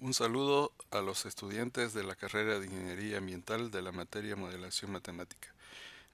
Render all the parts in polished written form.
Un saludo a los estudiantes de la carrera de Ingeniería Ambiental de la materia Modelación Matemática.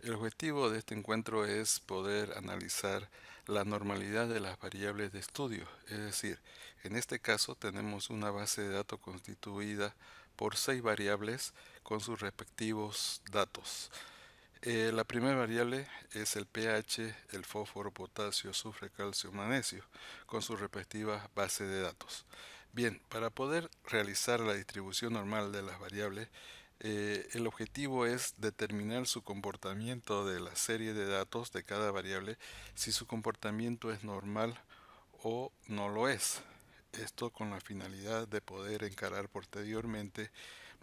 El objetivo de este encuentro es poder analizar la normalidad de las variables de estudio, es decir, en este caso tenemos una base de datos constituida por 6 variables con sus respectivos datos. La primera variable es el pH, el fósforo, potasio, azufre, calcio, magnesio, con sus respectivas bases de datos. Bien, para poder realizar la distribución normal de las variables, el objetivo es determinar su comportamiento de la serie de datos de cada variable, si su comportamiento es normal o no lo es. Esto con la finalidad de poder encarar posteriormente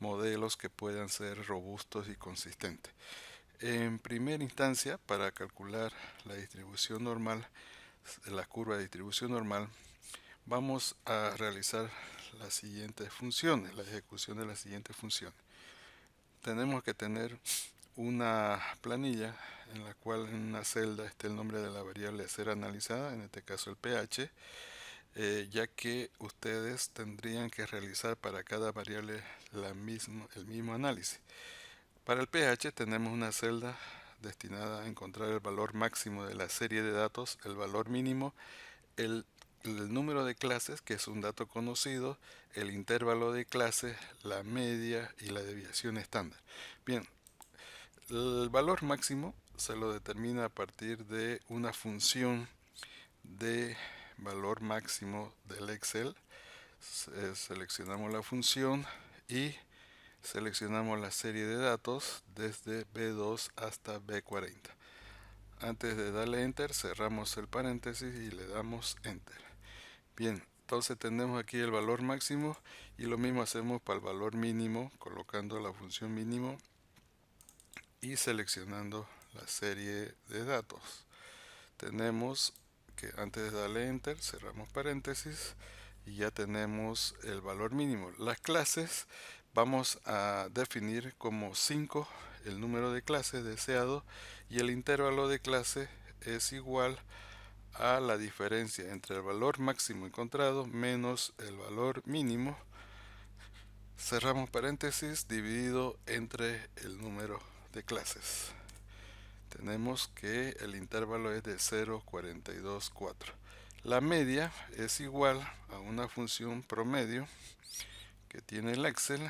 modelos que puedan ser robustos y consistentes. En primera instancia, para calcular la distribución normal, la curva de distribución normal, vamos a realizar las siguientes funciones, la ejecución de las siguientes funciones. Tenemos que tener una planilla en la cual en una celda esté el nombre de la variable a ser analizada, en este caso el pH, ya que ustedes tendrían que realizar para cada variable el mismo análisis. Para el pH tenemos una celda destinada a encontrar el valor máximo de la serie de datos, el valor mínimo, el, el número de clases, que es un dato conocido, el intervalo de clases, la media y la desviación estándar. Bien, el valor máximo se lo determina a partir de una función de valor máximo del Excel. Seleccionamos la función y seleccionamos la serie de datos desde B2 hasta B40. Antes de darle Enter, cerramos el paréntesis y le damos Enter. Bien, entonces tenemos aquí el valor máximo y lo mismo hacemos para el valor mínimo, colocando la función mínimo y seleccionando la serie de datos. Tenemos que antes de darle Enter, cerramos paréntesis y ya tenemos el valor mínimo. Las clases vamos a definir como 5 el número de clases deseado y el intervalo de clase es igual a la diferencia entre el valor máximo encontrado menos el valor mínimo. Cerramos paréntesis dividido entre el número de clases. Tenemos que el intervalo es de 0,424. La media es igual a una función promedio que tiene el Excel,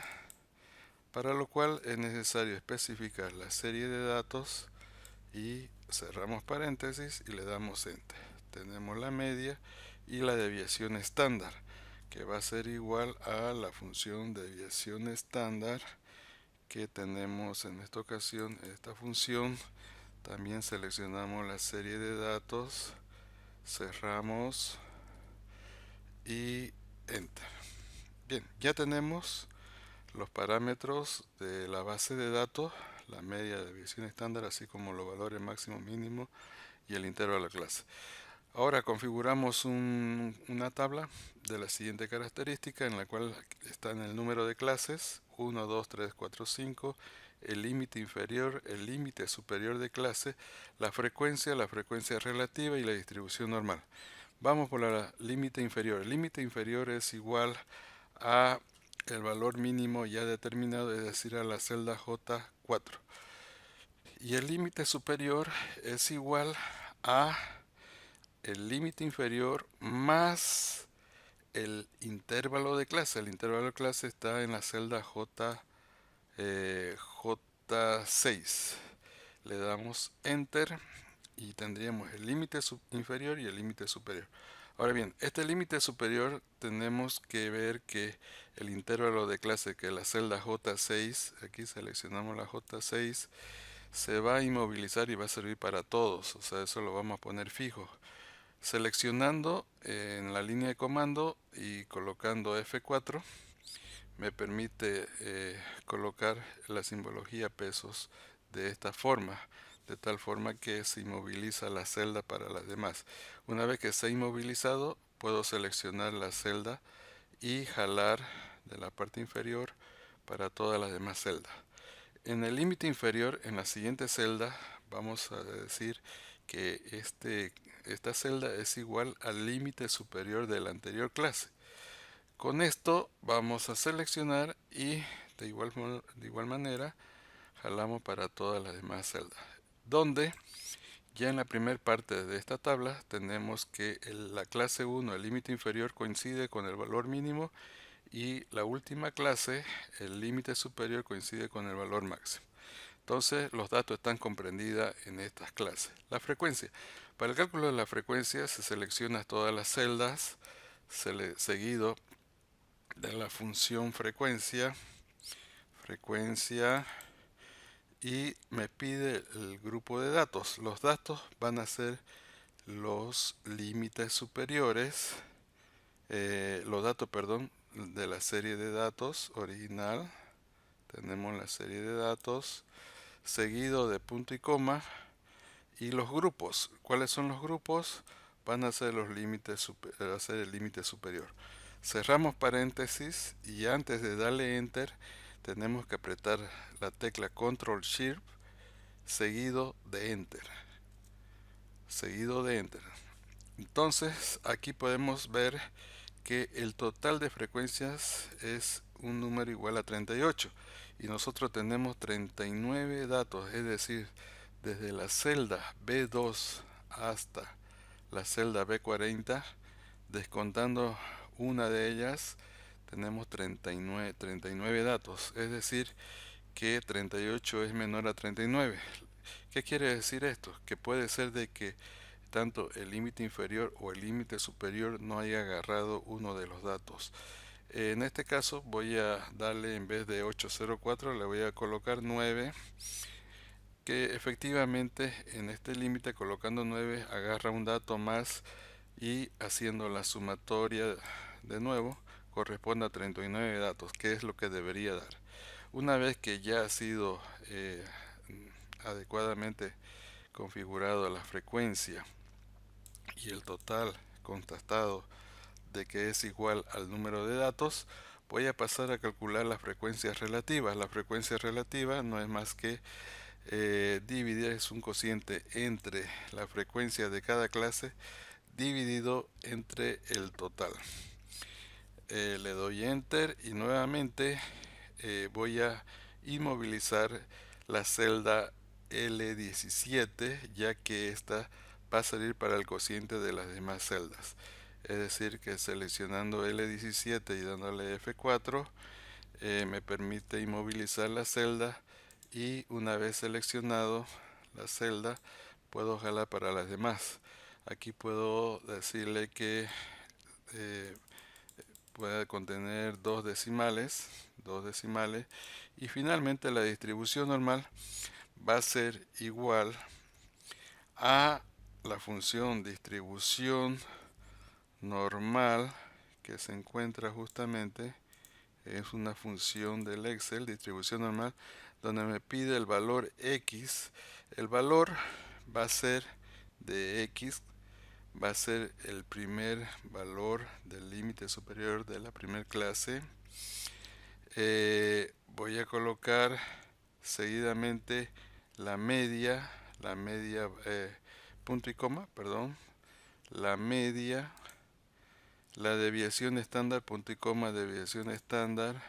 para lo cual es necesario especificar la serie de datos y cerramos paréntesis y le damos Enter. Tenemos la media y la desviación estándar, que va a ser igual a la función desviación estándar que tenemos en esta ocasión. Esta función también seleccionamos la serie de datos, cerramos y Enter. Bien, ya tenemos los parámetros de la base de datos, la media de desviación estándar, así como los valores máximo, mínimo y el intervalo de la clase. Ahora configuramos una tabla de la siguiente característica, en la cual están el número de clases, 1, 2, 3, 4, 5, el límite inferior, el límite superior de clase, la frecuencia relativa y la distribución normal. Vamos por el límite inferior. El límite inferior es igual a el valor mínimo ya determinado, es decir, a la celda J4. Y el límite superior es igual a el límite inferior más el intervalo de clase. El intervalo de clase está en la celda J6. Le damos Enter y tendríamos el límite inferior y el límite superior. Ahora bien, este límite superior tenemos que ver que el intervalo de clase, que es la celda J6, aquí seleccionamos la J6, se va a inmovilizar y va a servir para todos, o sea, eso lo vamos a poner fijo. Seleccionando en la línea de comando y colocando F4 me permite colocar la simbología pesos de esta forma, de tal forma que se inmoviliza la celda para las demás. Una vez que se ha inmovilizado, puedo seleccionar la celda y jalar de la parte inferior para todas las demás celdas. En el límite inferior, en la siguiente celda, vamos a decir que esta celda es igual al límite superior de la anterior clase. Con esto vamos a seleccionar y de igual manera jalamos para todas las demás celdas, donde ya en la primera parte de esta tabla tenemos que la clase 1, el límite inferior, coincide con el valor mínimo, y la última clase, el límite superior, coincide con el valor máximo. Entonces los datos están comprendidos en estas clases. La frecuencia. Para el cálculo de la frecuencia se selecciona todas las celdas, seguido de la función frecuencia, y me pide el grupo de datos. Los datos van a ser los límites superiores, los datos, perdón, de la serie de datos original. Tenemos la serie de datos, seguido de punto y coma, y los grupos. ¿Cuáles son los grupos? Van a ser los límites, va a ser el límite superior. Cerramos paréntesis y antes de darle enter tenemos que apretar la tecla Control Shift seguido de enter. Entonces aquí podemos ver que el total de frecuencias es un número igual a 38 y nosotros tenemos 39 datos, es decir, desde la celda B2 hasta la celda B40, descontando una de ellas, tenemos 39 datos, es decir, que 38 es menor a 39. ¿Qué quiere decir esto? Que puede ser de que tanto el límite inferior o el límite superior no haya agarrado uno de los datos. En este caso voy a darle, en vez de 804, le voy a colocar 9, que efectivamente en este límite, colocando 9, agarra un dato más y haciendo la sumatoria de nuevo corresponde a 39 datos, que es lo que debería dar. Una vez que ya ha sido adecuadamente configurado la frecuencia y el total constatado de que es igual al número de datos, voy a pasar a calcular las frecuencias relativas. La frecuencia relativa no es más que dividir, es un cociente entre la frecuencia de cada clase dividido entre el total. Le doy enter y nuevamente voy a inmovilizar la celda L17, ya que esta va a salir para el cociente de las demás celdas. Es decir, que seleccionando L17 y dándole F4 me permite inmovilizar la celda, y una vez seleccionado la celda puedo jalar para las demás. Aquí puedo decirle que eh, puede contener dos decimales, y finalmente la distribución normal va a ser igual a la función distribución normal, que se encuentra justamente, es una función del Excel, distribución normal, donde me pide el valor X. El valor va a ser de X, va a ser el primer valor del límite superior de la primera clase. Voy a colocar seguidamente la media, punto y coma, perdón, la media, la deviación estándar, punto y coma, deviación estándar,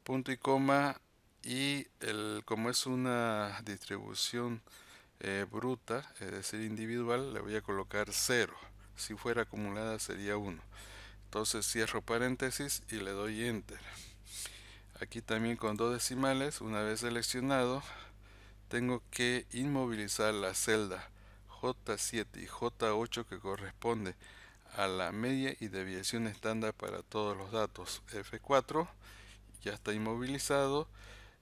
punto y coma, y como es una distribución bruta, es decir, individual, le voy a colocar 0. Si fuera acumulada sería 1. Entonces cierro paréntesis y le doy enter. Aquí también con dos decimales, una vez seleccionado, tengo que inmovilizar la celda J7 y J8, que corresponde a la media y deviación estándar para todos los datos. F4 ya está inmovilizado,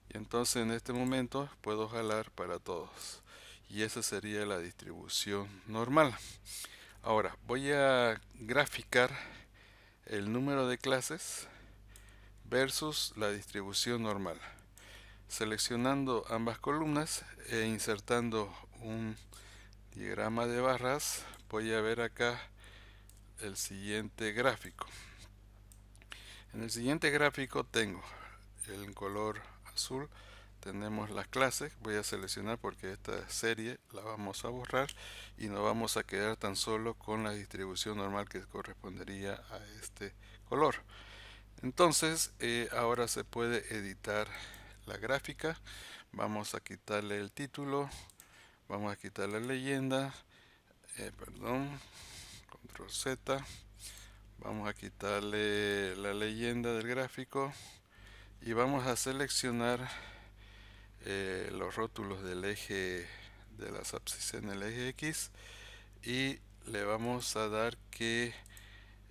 y entonces en este momento puedo jalar para todos, y esa sería la distribución normal. Ahora voy a graficar el número de clases versus la distribución normal, seleccionando ambas columnas e insertando un diagrama de barras. Voy a ver acá el siguiente gráfico. En el siguiente gráfico tengo en color azul, tenemos las clases. Voy a seleccionar porque esta serie la vamos a borrar y nos vamos a quedar tan solo con la distribución normal, que correspondería a este color. Entonces, ahora se puede editar la gráfica. Vamos a quitarle el título, vamos a quitar la leyenda, perdón, control Z. Vamos a quitarle la leyenda del gráfico y vamos a seleccionar los rótulos del eje de las abscisas en el eje X y le vamos a dar que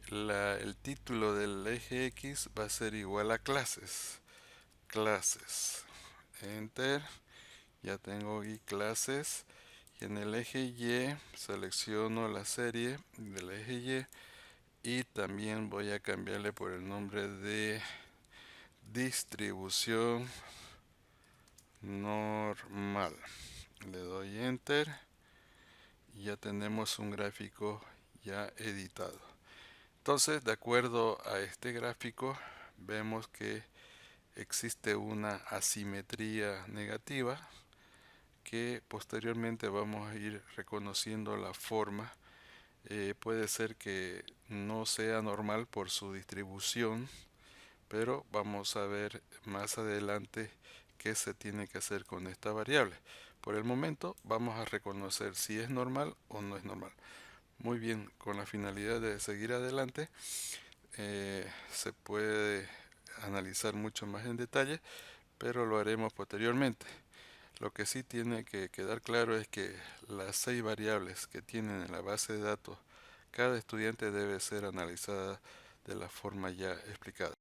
el título del eje X va a ser igual a clases. Enter. Ya tengo aquí clases. Y en el eje Y selecciono la serie del eje Y también voy a cambiarle por el nombre de distribución normal. Le doy enter y ya tenemos un gráfico ya editado. Entonces, de acuerdo a este gráfico, vemos que existe una asimetría negativa que posteriormente vamos a ir reconociendo la forma. Puede ser que no sea normal por su distribución, pero vamos a ver más adelante qué se tiene que hacer con esta variable. Por el momento vamos a reconocer si es normal o no es normal. Muy bien, con la finalidad de seguir adelante, se puede analizar mucho más en detalle, pero lo haremos posteriormente. Lo que sí tiene que quedar claro es que las 6 variables que tienen en la base de datos, cada estudiante debe ser analizada de la forma ya explicada.